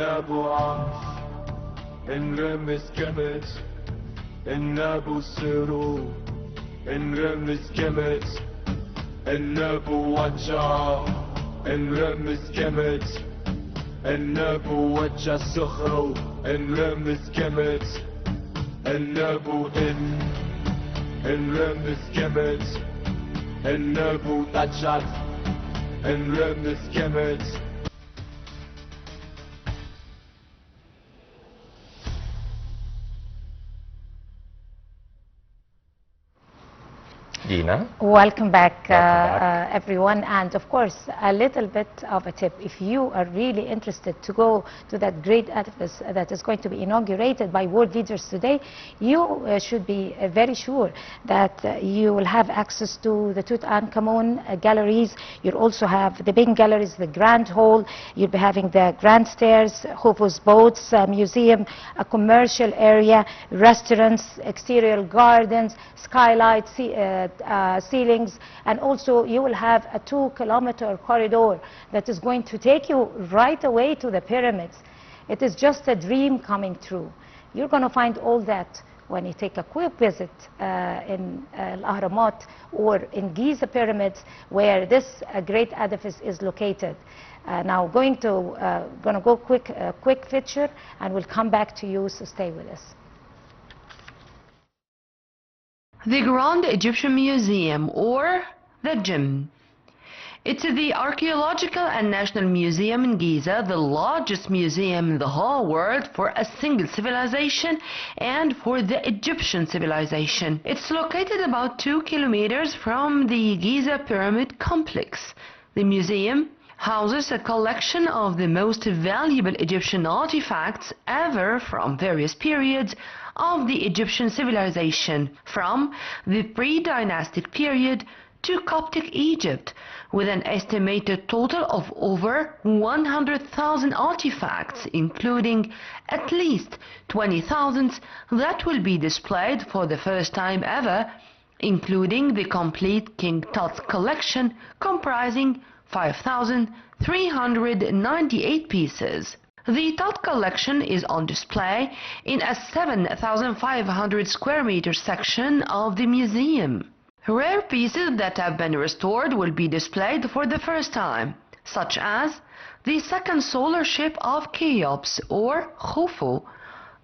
النابو عاش انرمس كمت النابو سرو انرمس كمت النابو وجع انرمس كمت النابو وجع سخرو انرمس كمت النابو انرمس كمت النابو تجعت انرمس كمت. Dina. Welcome back, everyone, and of course a little bit of a tip. If you are really interested to go to that great edifice that is going to be inaugurated by world leaders today, you should be very sure that you will have access to the Tutankhamun galleries. You'll also have the big galleries, the Grand Hall. You'll be having the Grand Stairs, Khufu's boats, museum, a commercial area, restaurants, exterior gardens, skylights, ceilings, and also you will have a 2-kilometer corridor that is going to take you right away to the pyramids. It is just a dream coming true. You're going to find all that when you take a quick visit in Al-Ahramat or in Giza pyramids, where this great edifice is located. Now going to go quick feature, and we'll come back to you, so stay with us. The Grand Egyptian Museum, or the GEM. It's the Archaeological and National Museum in Giza, the largest museum in the whole world for a single civilization and for the Egyptian civilization. It's located about 2 kilometers from the Giza Pyramid Complex. The museum houses a collection of the most valuable Egyptian artifacts ever from various periods of the Egyptian civilization, from the pre-dynastic period to Coptic Egypt, with an estimated total of over 100,000 artifacts, including at least 20,000 that will be displayed for the first time ever, including the complete King Tut's collection comprising 5,398 pieces. The Tut collection is on display in a 7,500 square meter section of the museum. Rare pieces that have been restored will be displayed for the first time, such as the second solar ship of Cheops, or Khufu,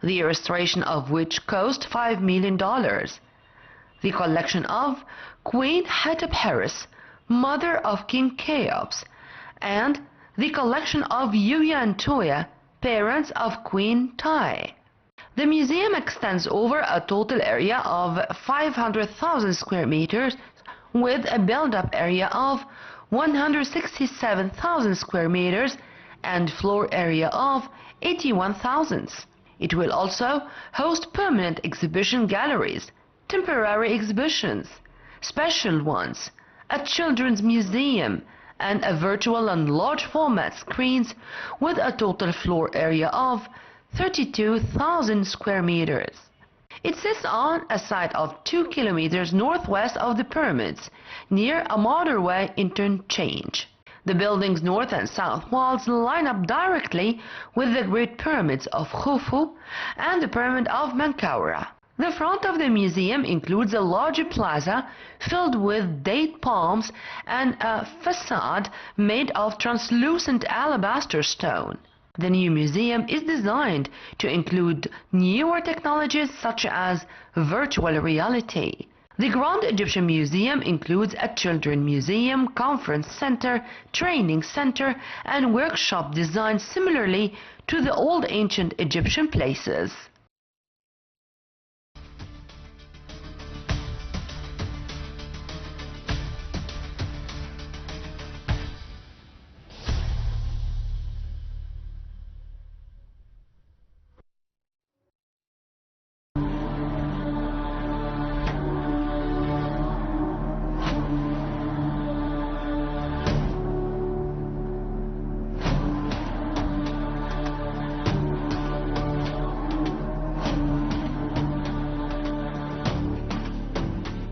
the restoration of which cost $5 million. The collection of Queen Hatshepsut, mother of King Cheops, and the collection of Yuya and Toya, parents of Queen Tai. The museum extends over a total area of 500,000 square meters with a build-up area of 167,000 square meters and floor area of 81,000. It will also host permanent exhibition galleries, temporary exhibitions, special ones, a children's museum, and a virtual and large format screens with a total floor area of 32,000 square meters. It sits on a site of 2 kilometers northwest of the pyramids, near a motorway interchange. The building's north and south walls line up directly with the Great Pyramids of Khufu and the Pyramid of Menkaura. The front of the museum includes a large plaza filled with date palms and a facade made of translucent alabaster stone. The new museum is designed to include newer technologies such as virtual reality. The Grand Egyptian Museum includes a children's museum, conference center, training center, and workshop designed similarly to the old ancient Egyptian places.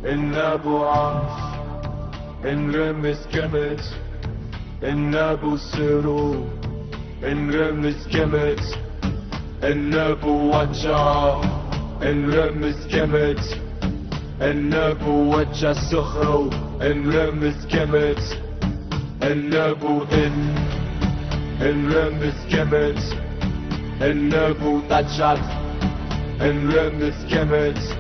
النابو عاش انرمس كمت النابو سرو نرمز كمت النبوة نرمز كمت النبوة سخرو نرمز كمت النبوة نرمز كمت النبوة نرمز كمت.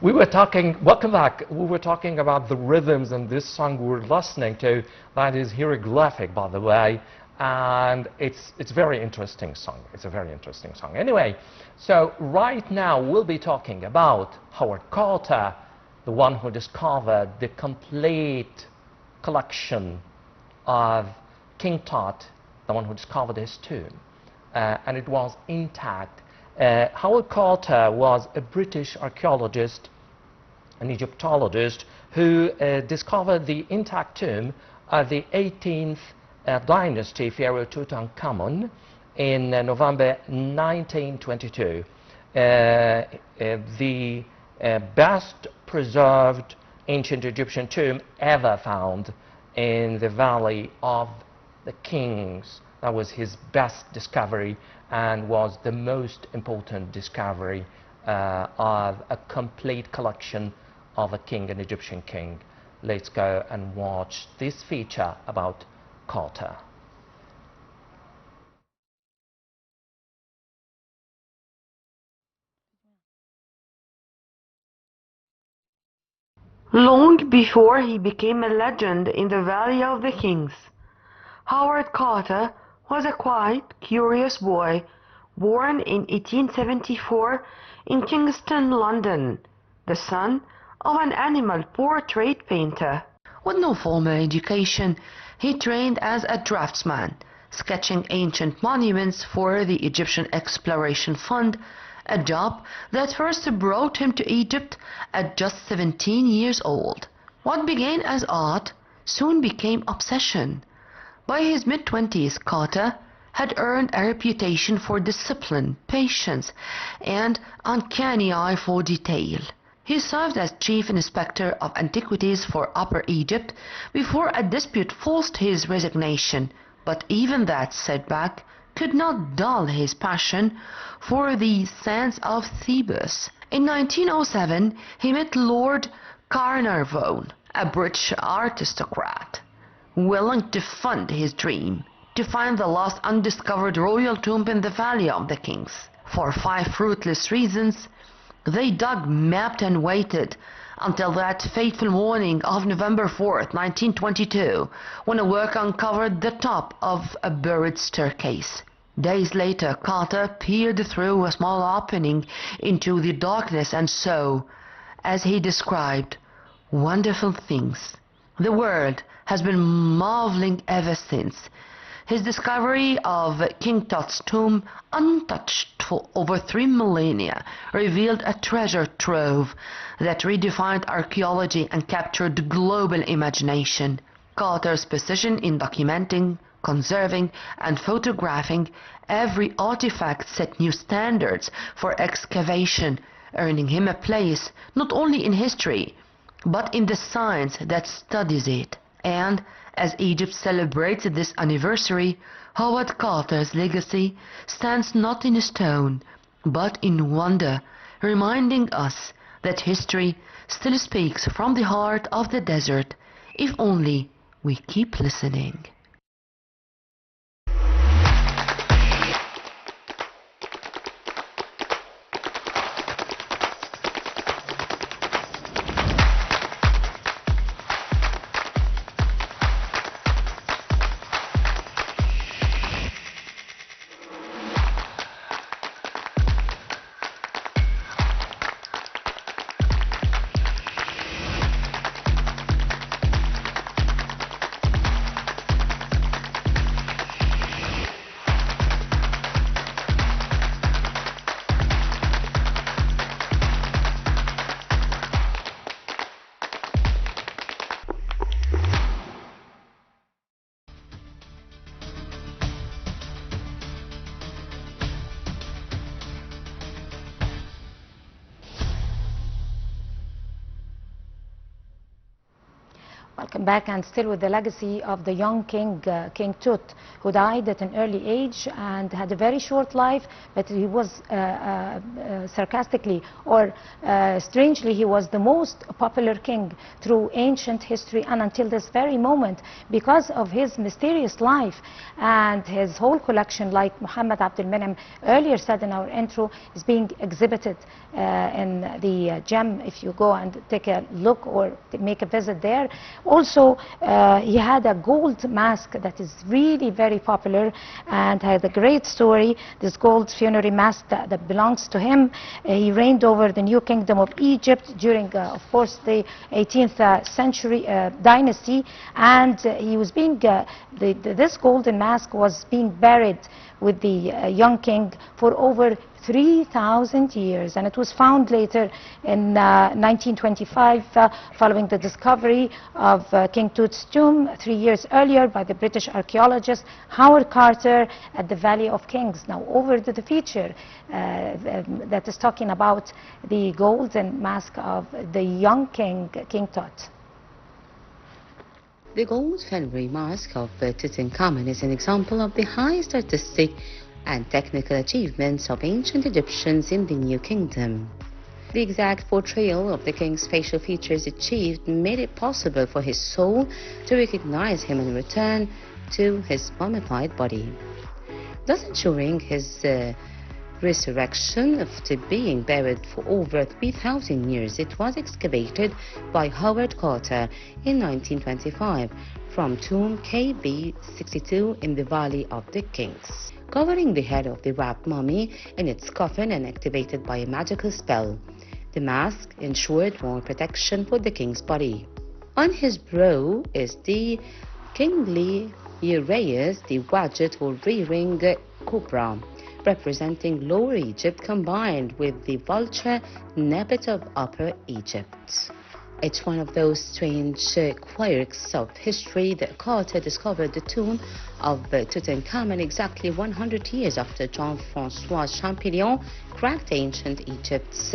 Welcome back. We were talking about the rhythms in this song we were listening to. That is hieroglyphic, by the way, and it's a very interesting song. It's a very interesting song. Anyway, so right now we'll be talking about Howard Carter, the one who discovered the complete collection of King Tut, the one who discovered his tomb, and it was intact. Howard Carter was a British archaeologist, an Egyptologist, who discovered the intact tomb of the 18th dynasty Pharaoh Tutankhamun in November 1922. The best preserved ancient Egyptian tomb ever found in the Valley of the Kings. That was his best discovery and was the most important discovery of a complete collection of a king, an Egyptian king. Let's go and watch this feature about Carter. Long before he became a legend in the Valley of the Kings, Howard Carter was a quiet, curious boy born in 1874 in Kingston, London, the son of an animal portrait painter. With no formal education, he trained as a draftsman, sketching ancient monuments for the Egyptian Exploration Fund, a job that first brought him to Egypt at just 17 years old. What began as art soon became obsession. By his mid-20s, Carter had earned a reputation for discipline, patience, and uncanny eye for detail. He served as Chief Inspector of Antiquities for Upper Egypt before a dispute forced his resignation, but even that setback could not dull his passion for the sands of Thebes. In 1907, he met Lord Carnarvon, a British aristocrat, willing to fund his dream to find the lost undiscovered royal tomb in the Valley of the Kings. For 5 fruitless reasons, they dug, mapped, and waited until that fateful morning of November 4th, 1922, when a worker uncovered the top of a buried staircase. Days later, Carter peered through a small opening into the darkness and saw, as he described, wonderful things. The world has been marveling ever since. His discovery of King Tut's tomb, untouched for over 3 millennia, revealed a treasure trove that redefined archaeology and captured global imagination. Carter's precision in documenting, conserving, and photographing every artifact set new standards for excavation, earning him a place not only in history, but in the science that studies it. And as Egypt celebrates this anniversary, Howard Carter's legacy stands not in stone, but in wonder, reminding us that history still speaks from the heart of the desert, if only we keep listening. come back and still with the legacy of the young king, King Tut, who died at an early age and had a very short life, but he was sarcastically or strangely, he was the most popular king through ancient history and until this very moment, because of his mysterious life and his whole collection, like Muhammad Abdul Menem earlier said in our intro, is being exhibited in the gem. If you go and take a look or make a visit there. Also, he had a gold mask that is really very popular and had a great story. This gold funerary mask that belongs to him. He reigned over the new kingdom of Egypt during, of course, the 18th century dynasty, and he was being this golden mask was being buried with the young king for over 3,000 years, and it was found later in 1925 following the discovery of King Tut's tomb 3 years earlier by the British archaeologist Howard Carter at the Valley of Kings. Now over to the feature that is talking about the golden mask of the young king, King Tut. The gold funerary mask of Tutankhamun is an example of the highest artistic and technical achievements of ancient Egyptians in the New Kingdom. The exact portrayal of the king's facial features achieved made it possible for his soul to recognize him and return to his mummified body, thus ensuring his resurrection. After being buried for over 3,000 years, it was excavated by Howard Carter in 1925 from tomb KB 62 in the Valley of the Kings, covering the head of the wrapped mummy in its coffin and activated by a magical spell. The mask ensured more protection for the king's body. On his brow is the kingly uraeus, the wadjet or rearing cobra, representing Lower Egypt combined with the vulture Nebet of Upper Egypt. It's one of those strange quirks of history that Carter discovered the tomb of Tutankhamun exactly 100 years after Jean-Francois Champollion cracked ancient Egypt's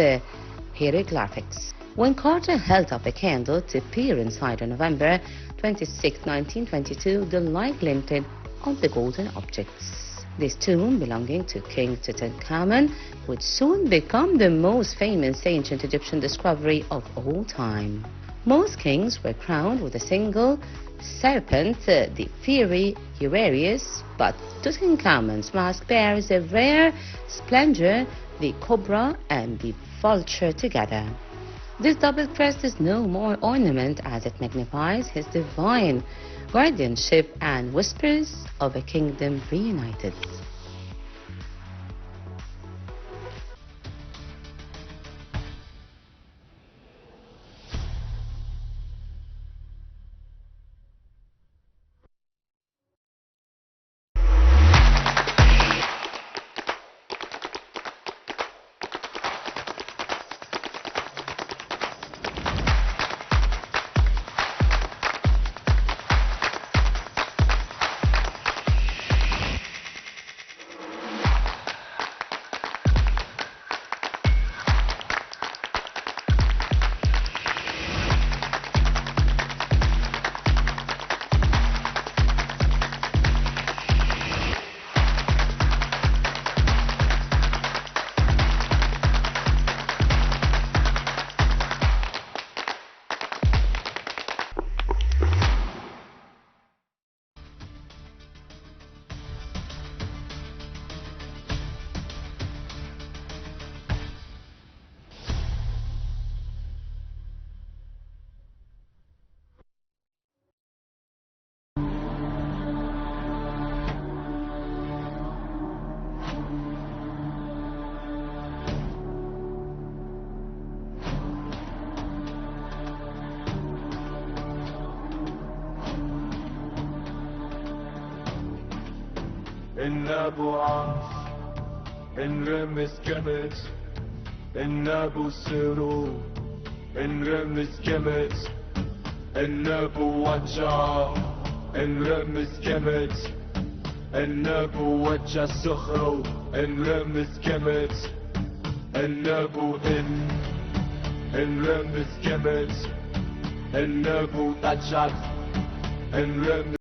hieroglyphics. When Carter held up a candle to peer inside on November 26, 1922, the light glinted on the golden objects. This tomb, belonging to King Tutankhamun, would soon become the most famous ancient Egyptian discovery of all time. Most kings were crowned with a single serpent, the fiery uraeus, but Tutankhamun's mask bears a rare splendor, the cobra and the vulture together. This double crest is no more ornament as it magnifies his divine guardianship and whispers of a kingdom reunited. النابو عاش انرمس كمت النابو سرو انرمس كمت النابو وجع انرمس كمت النابو وجع سخرو انرمس كمت النابو انرمس كمت النبو تاتشات